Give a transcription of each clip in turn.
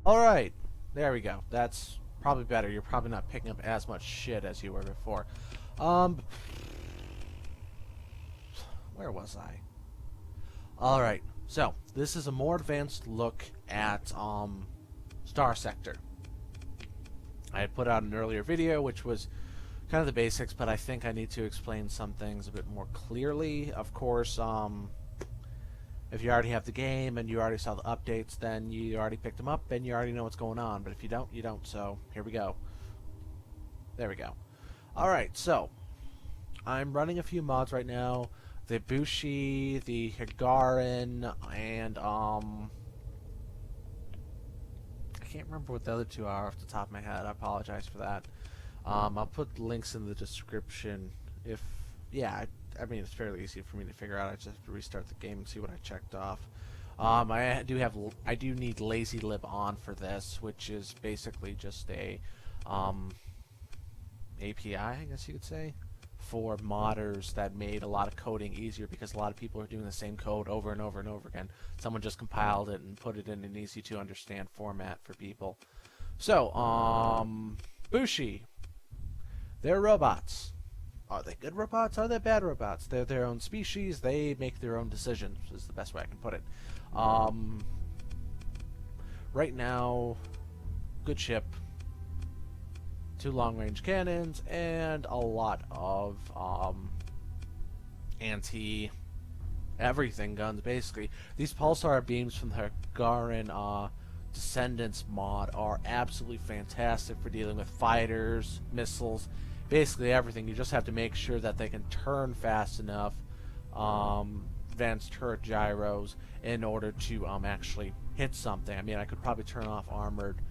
Alright, there we go. That's probably better. You're probably not picking up as much shit as you were before. Um, where was I? Alright, so this is a more advanced look at Starsector. I had put out an earlier video which was kind of the basics, but I think I need to explain some things a bit more clearly. Of course, if you already have the game and you already saw the updates, then you already picked them up and you already know what's going on. But if you don't, you don't. So here we go. There we go. Alright, so I'm running a few mods right now. The bushi, the hiigaran, and I can't remember what the other two are off the top of my head. I apologize for that. I'll put links in the description. If yeah, I mean it's fairly easy for me to figure out. I just have to restart the game and see what I checked off. I do need lazy lib on for this, which is basically just a API, I guess you could say, for modders that made a lot of coding easier because a lot of people are doing the same code over and over and over again. Someone just compiled it and put it in an easy to understand format for people. So, bushi. They're robots. Are they good robots? Are they bad robots? They're their own species. They make their own decisions, is the best way I can put it. Right now, good ship, 2 long-range cannons, and a lot of anti-everything guns, basically. These pulsar beams from the hiigaran descendents mod are absolutely fantastic for dealing with fighters, missiles, basically everything. You just have to make sure that they can turn fast enough, advanced turret gyros, in order to actually hit something. I mean, I could probably turn off armored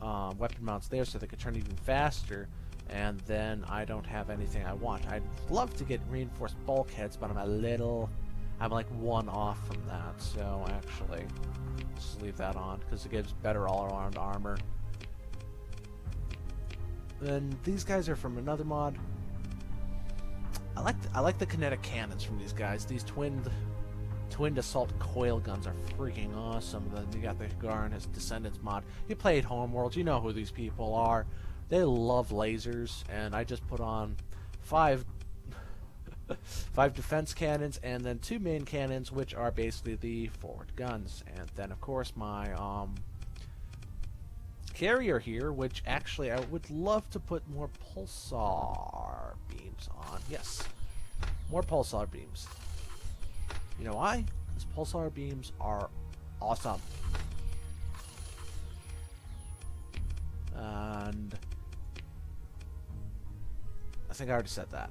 weapon mounts there so they could turn even faster, and then I don't have anything I want. I'd love to get reinforced bulkheads, but I'm like 1 off from that, so actually just leave that on because it gives better all-around armor. Then these guys are from another mod. I like the kinetic cannons from these guys. These twinned assault coil guns are freaking awesome. Then you got the hiigaran, his descendents mod. You played Homeworld, you know who these people are. They love lasers, and I just put on 5 defense cannons and then 2 main cannons, which are basically the forward guns. And then of course my carrier here, which actually I would love to put more pulsar beams on. Yes, more pulsar beams. You know why? Because pulsar beams are awesome. And I think I already said that.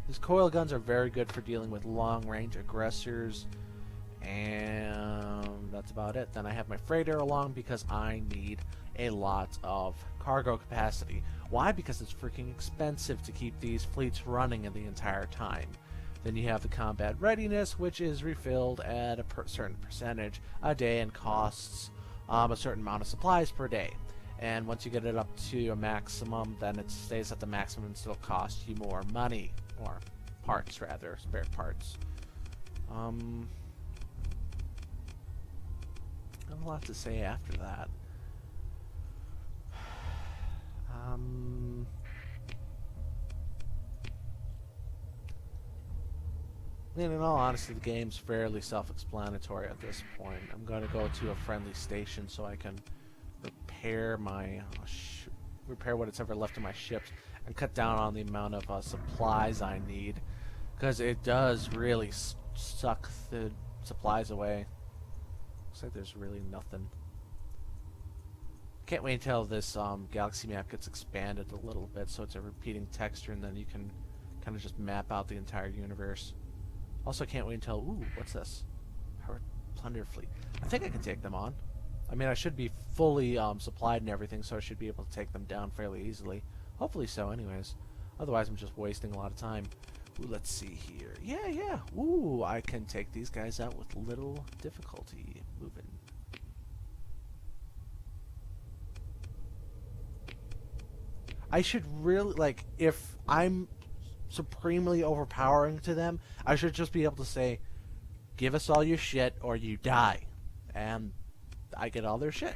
These coil guns are very good for dealing with long-range aggressors, and that's about it. Then I have my freighter along because I need a lot of cargo capacity. Why? Because it's freaking expensive to keep these fleets running in the entire time. Then you have the combat readiness, which is refilled at a certain percentage a day and costs a certain amount of supplies per day. And once you get it up to a maximum, then it stays at the maximum and still costs you more money. Or parts, rather. Spare parts. Not a lot to say after that. And in all honesty, the game's fairly self-explanatory at this point. I'm going to go to a friendly station so I can repair my repair what's ever left of my ships and cut down on the amount of supplies I need, because it does really suck the supplies away. Looks like there's really nothing. Can't wait until this galaxy map gets expanded a little bit so it's a repeating texture, and then you can kind of just map out the entire universe. Also, can't wait until... Ooh, what's this? Pirate plunder fleet. I think I can take them on. I mean, I should be fully supplied and everything, so I should be able to take them down fairly easily. Hopefully so, anyways. Otherwise, I'm just wasting a lot of time. Ooh, let's see here. Yeah. Ooh, I can take these guys out with little difficulty. Moving. I should really, like, if I'm supremely overpowering to them, I should just be able to say, give us all your shit or you die. And I get all their shit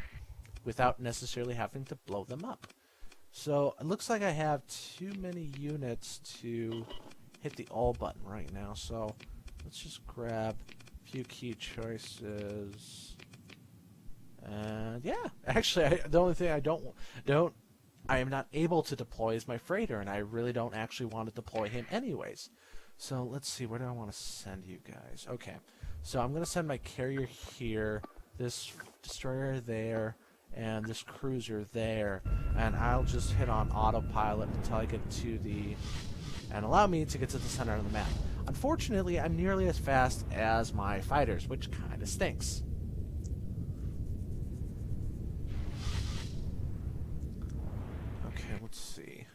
without necessarily having to blow them up. So it looks like I have too many units to hit the all button right now. So let's just grab a few key choices. And yeah, actually, the only thing I am not able to deploy is my freighter, and I really don't actually want to deploy him anyways. So let's see, where do I want to send you guys? Okay, so I'm going to send my carrier here, this destroyer there, and this cruiser there, and I'll just hit on autopilot until I get to and allow me to get to the center of the map. Unfortunately, I'm nearly as fast as my fighters, which kind of stinks. Okay, let's see.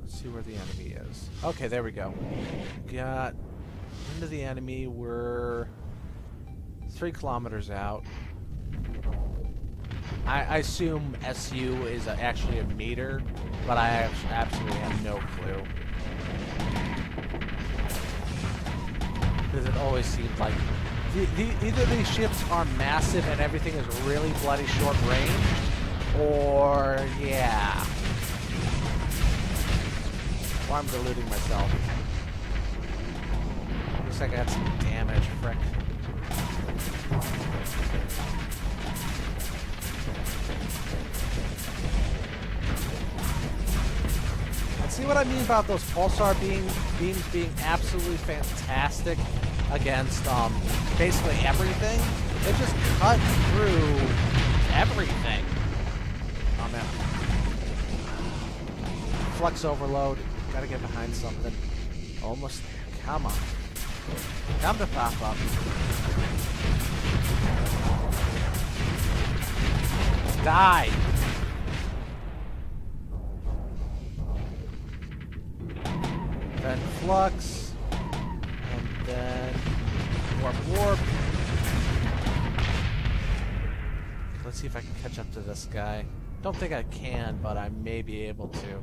Let's see where the enemy is. Okay, there we go. Got into the enemy. We're 3 kilometers out. I assume SU is actually a meter, but I absolutely have no clue. Because it always seems like either these ships are massive and everything is really bloody short range, or yeah. Or I'm deluding myself. Looks like I got some damage, frick. See what I mean about those pulsar beams being absolutely fantastic against basically everything? They just cut through everything. Oh man. Flux overload. Gotta get behind something. Almost there. Come on. Come to pop up. Die! Then flux, and then warp. Let's see if I can catch up to this guy. Don't think I can, but I may be able to.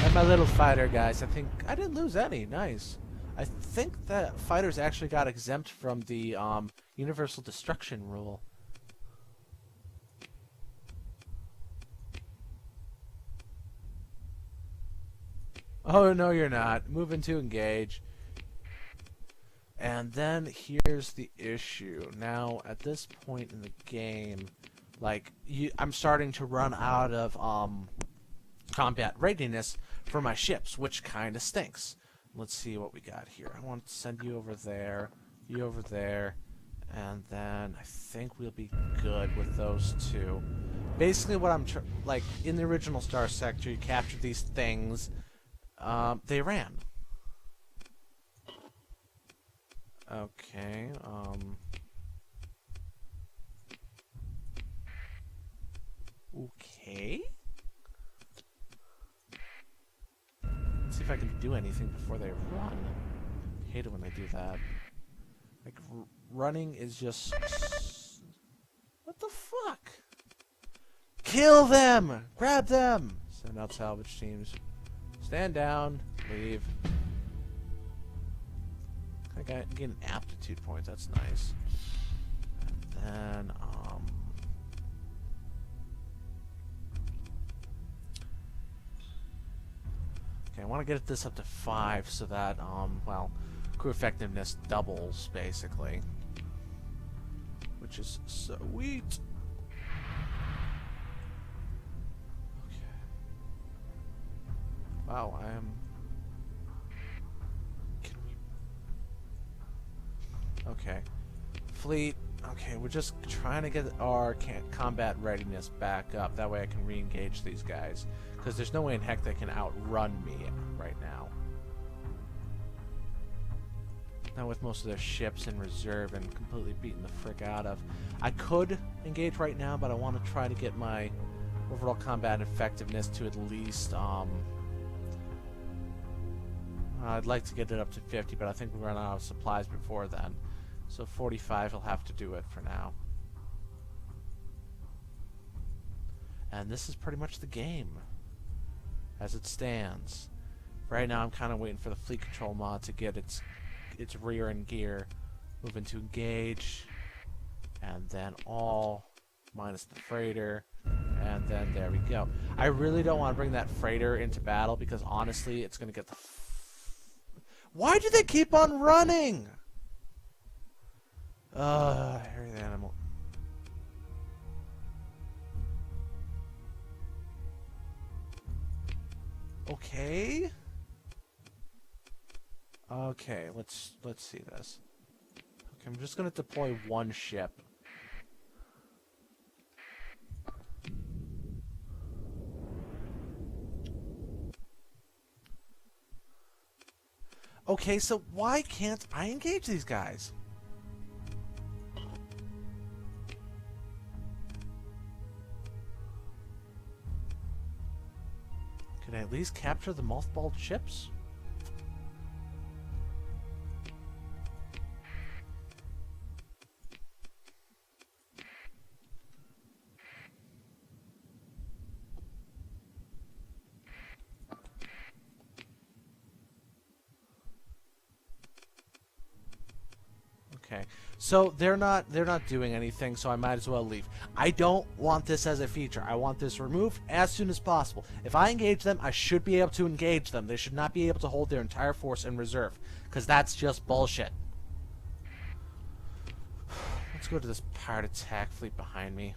And my little fighter, guys, I think I didn't lose any. Nice. I think that fighters actually got exempt from the universal destruction rule. Oh, no, you're not. Moving to engage. And then here's the issue. Now, at this point in the game, like, I'm starting to run out of combat readiness for my ships, which kind of stinks. Let's see what we got here. I want to send you over there, you over there, and then I think we'll be good with those two. Basically, what I'm like in the original Starsector, you capture these things. They ran. Okay, okay. Let's see if I can do anything before they run. I hate it when they do that. Like, running is just... What the fuck? Kill them! Grab them! Send out salvage teams. Stand down. Leave. I get an aptitude point. That's nice. And then, okay, I want to get this up to 5 so that, well, crew effectiveness doubles, basically. Which is sweet. Wow, I am... Can we... Okay. Fleet. Okay, we're just trying to get our combat readiness back up. That way I can re-engage these guys. Because there's no way in heck they can outrun me right now. Not with most of their ships in reserve and completely beaten the frick out of. I could engage right now, but I want to try to get my overall combat effectiveness to at least... I'd like to get it up to 50, but I think we'll run out of supplies before then. So 45 will have to do it for now. And this is pretty much the game as it stands. Right now I'm kind of waiting for the fleet control mod to get its rear end gear. Move into engage, and then all minus the freighter, and then there we go. I really don't want to bring that freighter into battle because honestly it's going to get the... Why do they keep on running? Here's the animal. Okay. Okay, let's see this. Okay, I'm just gonna deploy one ship. Okay, so why can't I engage these guys? Can I at least capture the mothballed ships? Okay, so they're not doing anything, so I might as well leave. I don't want this as a feature. I want this removed as soon as possible. If I engage them, I should be able to engage them. They should not be able to hold their entire force in reserve, because that's just bullshit. Let's go to this pirate attack fleet behind me.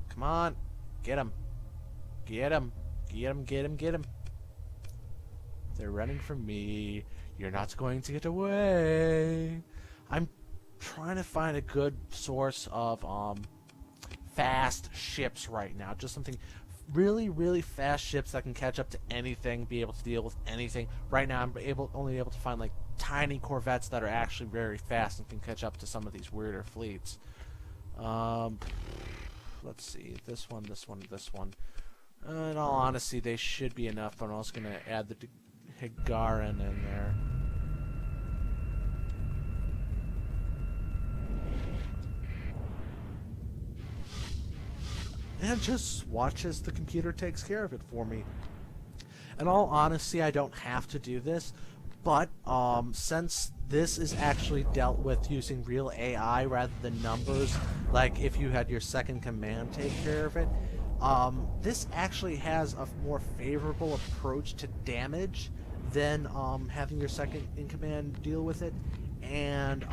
Come on, get him, get him, get him, get him, get him. They're running from me. You're not going to get away. I'm trying to find a good source of fast ships right now. Just something really fast ships that can catch up to anything, be able to deal with anything. Right now I'm only able to find like tiny corvettes that are actually very fast and can catch up to some of these weirder fleets. Let's see, this one, this one, this one. In all honesty, they should be enough, but I'm also going to add the hiigaran in there. And just watch as the computer takes care of it for me. In all honesty, I don't have to do this, but since this is actually dealt with using real AI rather than numbers, like if you had your second command take care of it, this actually has a more favorable approach to damage than having your second in command deal with it, and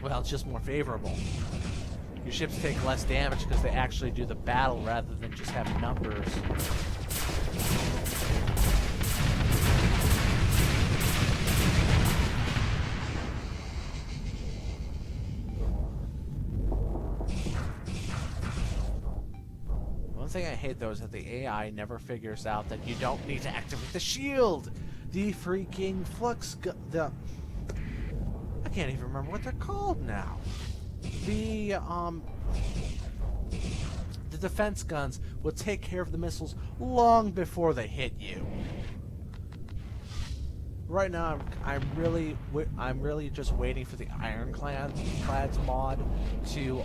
well, it's just more favorable. Your ships take less damage because they actually do the battle rather than just have numbers. One thing I hate though is that the AI never figures out that you don't need to activate the shield! The freaking flux I can't even remember what they're called now. The defense guns will take care of the missiles long before they hit you. Right now, I'm really just waiting for the ironclads mod to be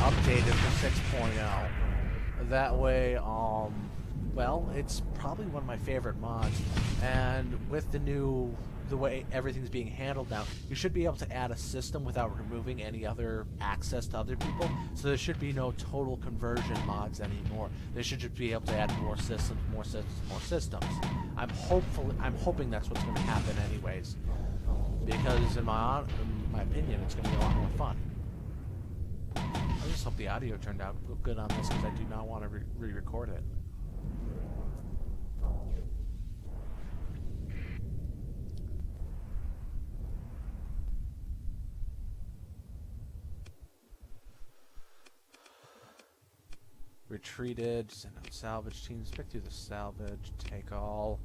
updated for 6.0. That way, well, it's probably one of my favorite mods, and with the way everything's being handled now, you should be able to add a system without removing any other access to other people. So there should be no total conversion mods anymore. They should just be able to add more systems, more systems, more systems. I'm hoping that's what's going to happen anyways, because in my opinion, it's going to be a lot more fun. I just hope the audio turned out good on this, because I do not want to re-record it. Retreated, send out salvage teams, pick through the salvage, take all,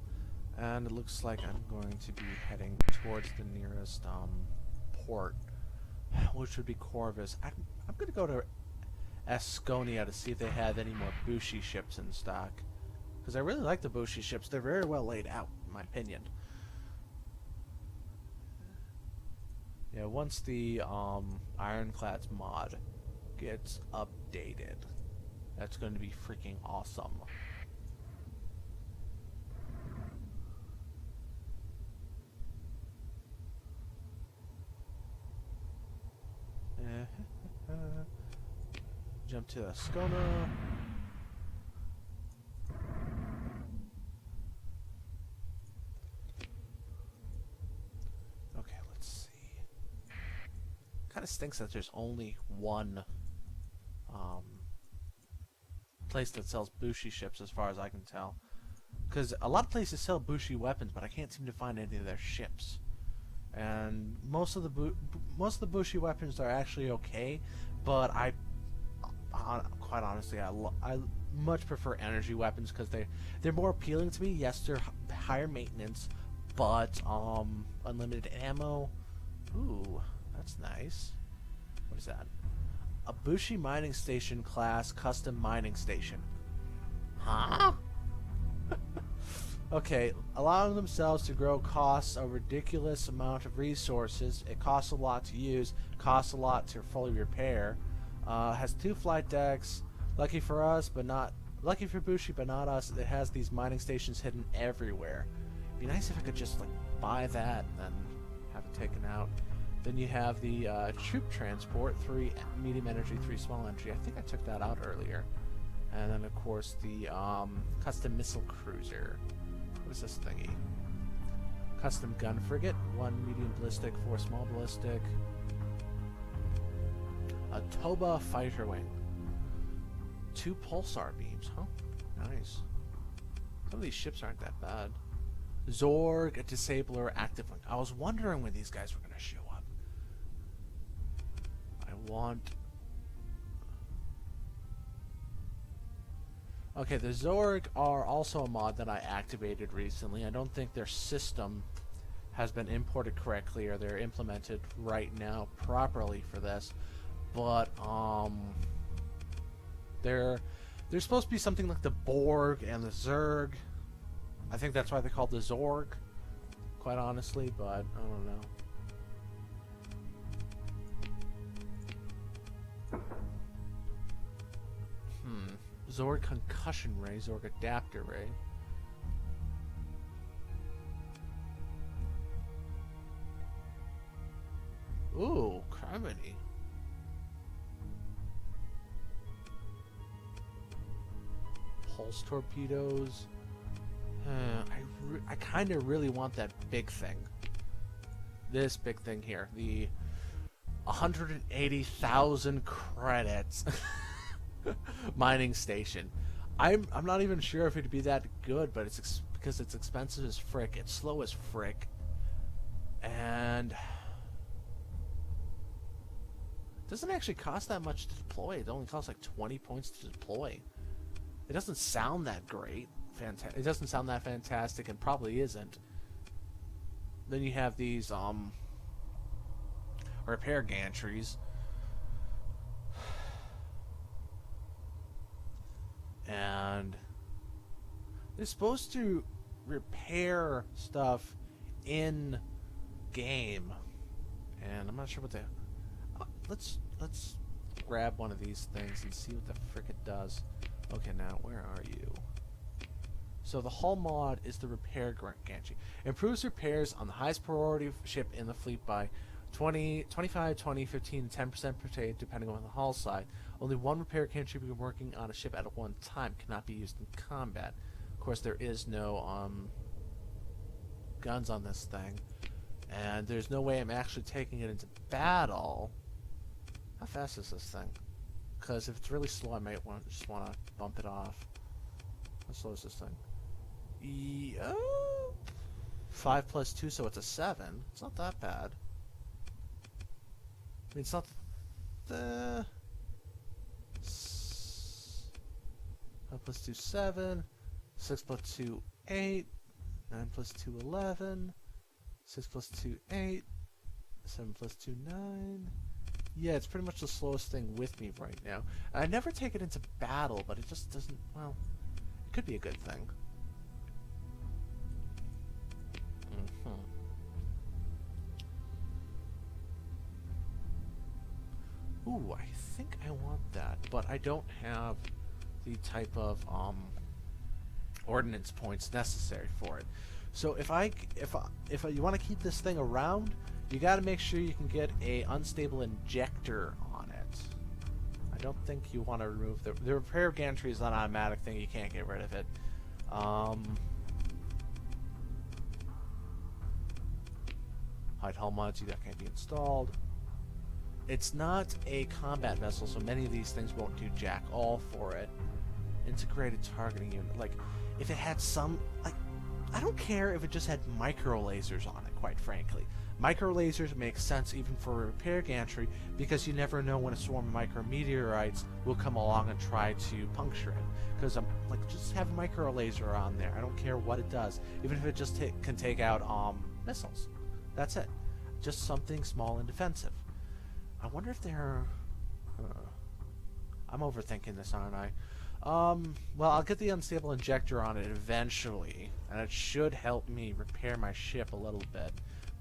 and it looks like I'm going to be heading towards the nearest port, which would be Corvus. I'm going to go to Asconia to see if they have any more bushi ships in stock, because I really like the bushi ships. They're very well laid out, in my opinion. Yeah, once the ironclads mod gets updated. That's going to be freaking awesome. Jump to Ascona. Okay, let's see. Kind of stinks that there's only one place that sells bushi ships, as far as I can tell. Because a lot of places sell bushi weapons, but I can't seem to find any of their ships. And most of the bushi weapons are actually okay, but quite honestly, I much prefer energy weapons because they're more appealing to me. Yes, they're higher maintenance, but unlimited ammo. Ooh, that's nice. What is that? A bushi mining station class custom mining station. Huh? Okay, allowing themselves to grow costs a ridiculous amount of resources. It costs a lot to use, costs a lot to fully repair. Has 2 flight decks. Lucky for us, but not lucky for Bushi, but not us. It has these mining stations hidden everywhere. It'd be nice if I could just like buy that and then have it taken out. Then you have the troop transport, 3 medium energy, 3 small energy. I think I took that out earlier. And then of course the custom missile cruiser. What is this thingy? Custom gun frigate, 1 medium ballistic, 4 small ballistic. A Toba fighter wing. 2 pulsar beams, huh? Nice. Some of these ships aren't that bad. Zorg, a disabler, active wing. I was wondering when these guys were going to show up. I want... Okay, the Zorg are also a mod that I activated recently. I don't think their system has been imported correctly, or they're implemented right now properly for this. But they're supposed to be something like the Borg and the Zerg. I think that's why they're called the Zorg, quite honestly, but I don't know. Zorg concussion ray, Zorg adapter ray. Ooh, criminy. Pulse torpedoes. I kind of really want that big thing. This big thing here. The 180,000 credits mining station. I'm not even sure if it'd be that good, but it's because it's expensive as frick. It's slow as frick. And... it doesn't actually cost that much to deploy. It only costs like 20 points to deploy. It doesn't sound that great. It doesn't sound that fantastic, and probably isn't. Then you have these repair gantries. And they're supposed to repair stuff in game. And I'm not sure what they... Let's grab one of these things and see what the frick it does. Okay, now where are you? So the hull mod is the repair gantry. Improves repairs on the highest priority ship in the fleet by 20, 25, 20, 15, 10% per day, depending on the hull side. Only one repair gantry working on a ship at one time cannot be used in combat. Of course, there is no guns on this thing, and there's no way I'm actually taking it into battle. How fast is this thing? Because if it's really slow, I might just want to bump it off. How slow is this thing? 5 plus 2, so it's a 7. It's not that bad. I mean, it's not the... 5 plus 2, 7. 6 plus 2, 8. 9 plus 2, 11. 6 plus 2, 8. 7 plus 2, 9. Yeah, it's pretty much the slowest thing with me right now. I never take it into battle, but it just doesn't... well, it could be a good thing. Ooh, I think I want that, but I don't have the type of ordnance points necessary for it. So if you want to keep this thing around, you got to make sure you can get a unstable injector on it. I don't think you want to remove the repair gantry is an automatic thing. You can't get rid of it. Hide hull mods, that can't be installed. It's not a combat vessel, so many of these things won't do jack all for it. Integrated targeting unit, like if it had some, like, I don't care if it just had micro lasers on it, quite frankly. Micro lasers make sense even for a repair gantry because you never know when a swarm of micrometeorites will come along and try to puncture it. Because I'm like, just have a micro laser on there. I don't care what it does, even if it just can take out missiles. That's it. Just something small and defensive. I wonder if they're... I'm overthinking this, aren't I? Well, I'll get the unstable injector on it eventually, and it should help me repair my ship a little bit.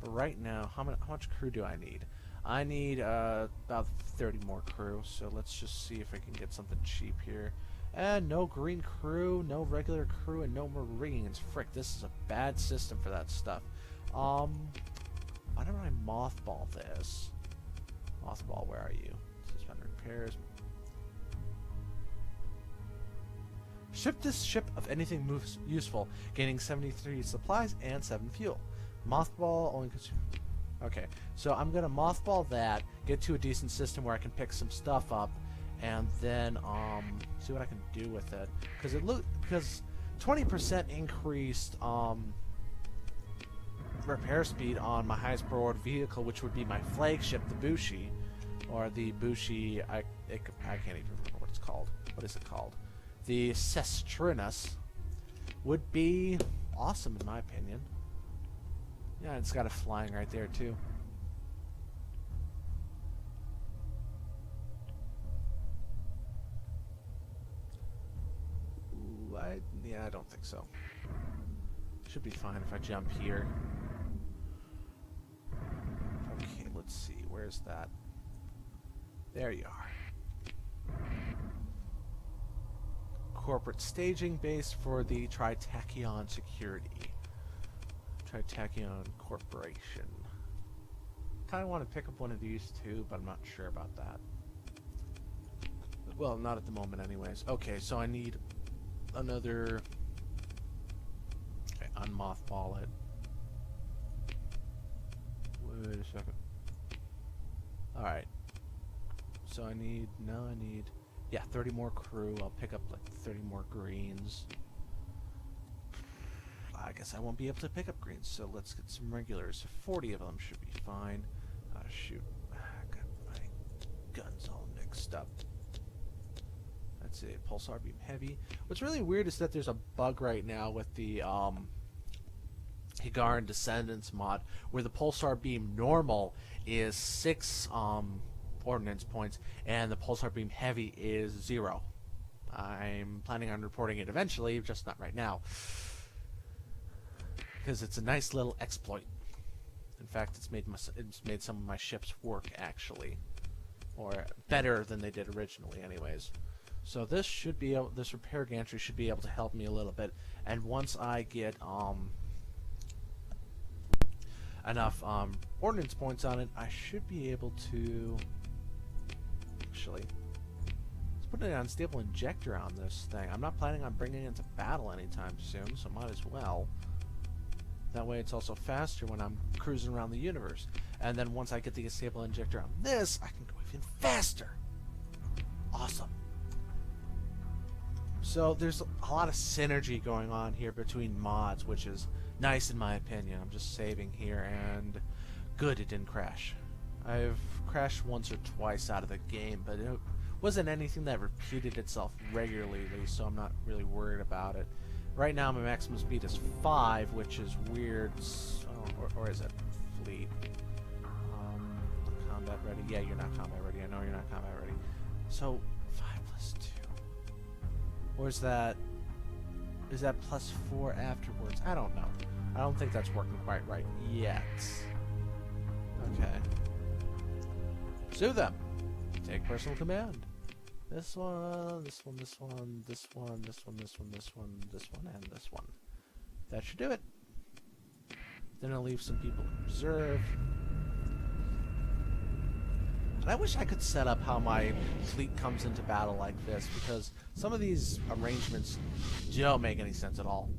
But right now, how much crew do I need? I need about 30 more crew, so let's just see if I can get something cheap here. And no green crew, no regular crew, and no marines. Frick, this is a bad system for that stuff. Why don't I mothball this? Mothball, where are you? Suspend repairs. Ship this ship of anything moves useful, gaining 73 supplies and 7 fuel. Mothball only consume. Okay, so I'm gonna mothball that, get to a decent system where I can pick some stuff up, and then see what I can do with it. Because 20% increased repair speed on my highest powered vehicle, which would be my flagship, the Bushi, or the Bushi. I can't even remember what it's called. What is it called? The Sestrinus would be awesome in my opinion. Yeah, it's got it flying right there too. Ooh, yeah, I don't think so. Should be fine if I jump here. Okay, let's see. Where's that? There you are. Corporate staging base for the Tritachyon Security. Tritachyon Corporation. Kind of want to pick up one of these too, but I'm not sure about that. Well, not at the moment anyways. Okay, so I need another... Okay, unmothball it. Wait a second. Alright. So I need... Yeah, 30 more crew. I'll pick up like 30 more greens. I guess I won't be able to pick up greens, so let's get some regulars. 40 of them should be fine. Shoot. I got my guns all mixed up. That's it. Pulsar beam heavy. What's really weird is that there's a bug right now with the hiigaran descendents mod where the pulsar beam normal is 6 ordnance points and the pulsar beam heavy is 0. I'm planning on reporting it eventually, just not right now, because it's a nice little exploit. In fact, it's made some of my ships work actually, or better than they did originally anyways. So this should be able, this repair gantry should be able to help me a little bit, and once I get enough ordnance points on it, I should be able to actually, let's put an unstable injector on this thing. I'm not planning on bringing it into battle anytime soon, so might as well. That way it's also faster when I'm cruising around the universe. And then once I get the unstable injector on this, I can go even faster. Awesome. So there's a lot of synergy going on here between mods, which is nice in my opinion. I'm just saving here, and good, it didn't crash. I've crashed once or twice out of the game, but it wasn't anything that repeated itself regularly, so I'm not really worried about it. Right now my maximum speed is 5, which is weird. Or is it fleet? Combat ready? Yeah, you're not combat ready. I know you're not combat ready. So 5 plus 2. Or is that plus 4 afterwards? I don't know. I don't think that's working quite right yet. Okay. Sue them. Take personal command. This one, this one, this one, this one, this one, this one, this one, this one, and this one. That should do it. Then I'll leave some people in reserve. And I wish I could set up how my fleet comes into battle like this, because some of these arrangements don't make any sense at all.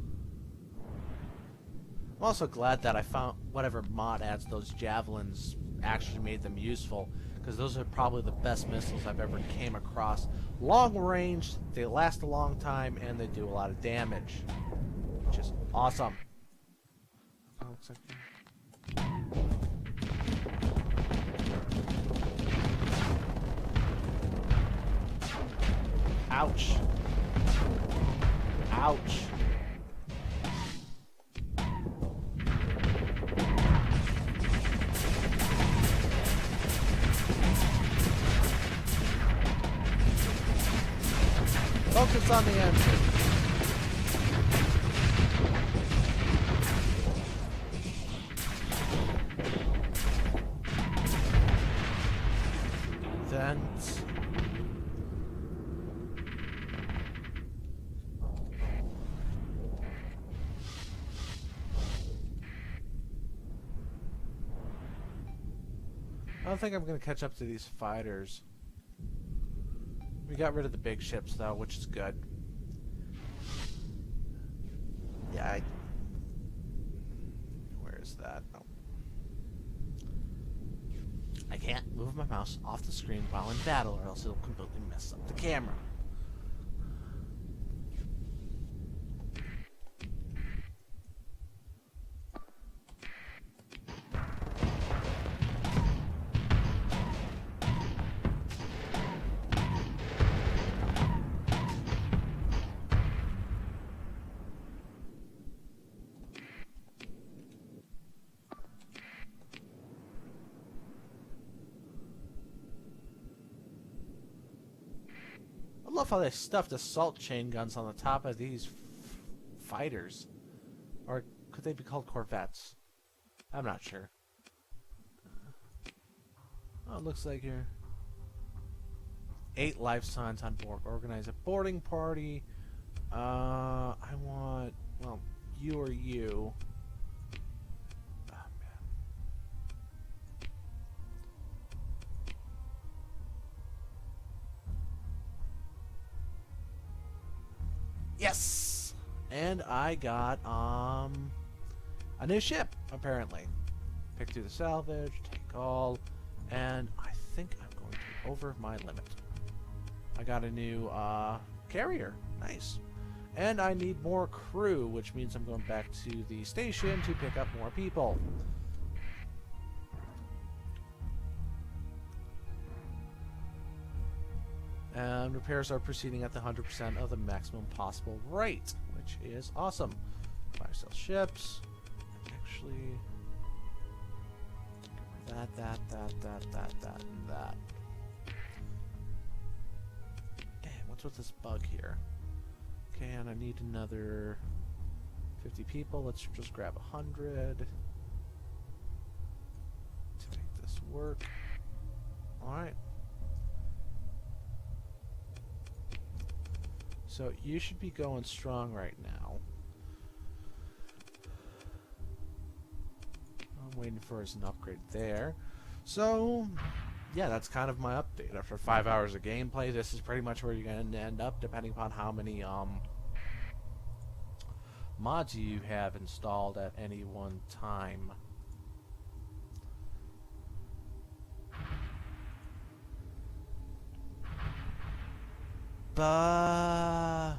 I'm also glad that I found whatever mod adds those javelins actually made them useful, because those are probably the best missiles I've ever came across. Long range, they last a long time, and they do a lot of damage, which is awesome. Oh, looks like ouch. Ouch. Focus on the engine. Vents. I don't think I'm going to catch up to these fighters. We got rid of the big ships, though, which is good. Yeah, where is that? Oh. I can't move my mouse off the screen while in battle, or else it'll completely mess up the camera. I love how they stuffed assault chain guns on the top of these fighters. Or could they be called corvettes? I'm not sure. Oh, it looks like you're 8 life signs on board. Organize a boarding party. I want, well, you or you. Yes! And I got a new ship, apparently. Pick through the salvage, take all, and I think I'm going to be over my limit. I got a new carrier. Nice. And I need more crew, which means I'm going back to the station to pick up more people. And repairs are proceeding at the 100% of the maximum possible rate, which is awesome. Fire sale ships. Actually, that, and that. Damn, what's with this bug here? Okay, and I need another 50 people. Let's just grab 100 to make this work. Alright. So you should be going strong right now. I'm waiting for an upgrade there. So, yeah, that's kind of my update. After 5 hours of gameplay, this is pretty much where you're going to end up, depending upon how many mods you have installed at any one time. But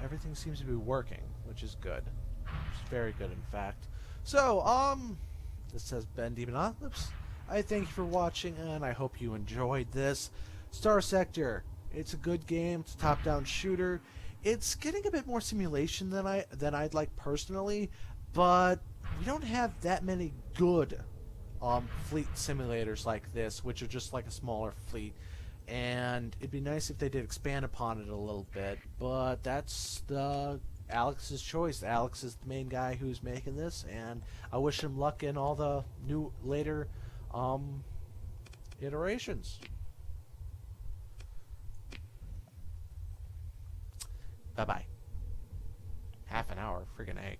everything seems to be working, which is good. It's very good, in fact. So, this says Ben Demonocolips. I thank you for watching, and I hope you enjoyed this. Starsector. It's a good game. It's a top-down shooter. It's getting a bit more simulation than I'd like personally, but we don't have that many good fleet simulators like this, which are just like a smaller fleet. And it'd be nice if they did expand upon it a little bit, but that's Alex's choice. Alex is the main guy who's making this, and I wish him luck in all the new later iterations. Bye-bye. Half an hour, friggin' A.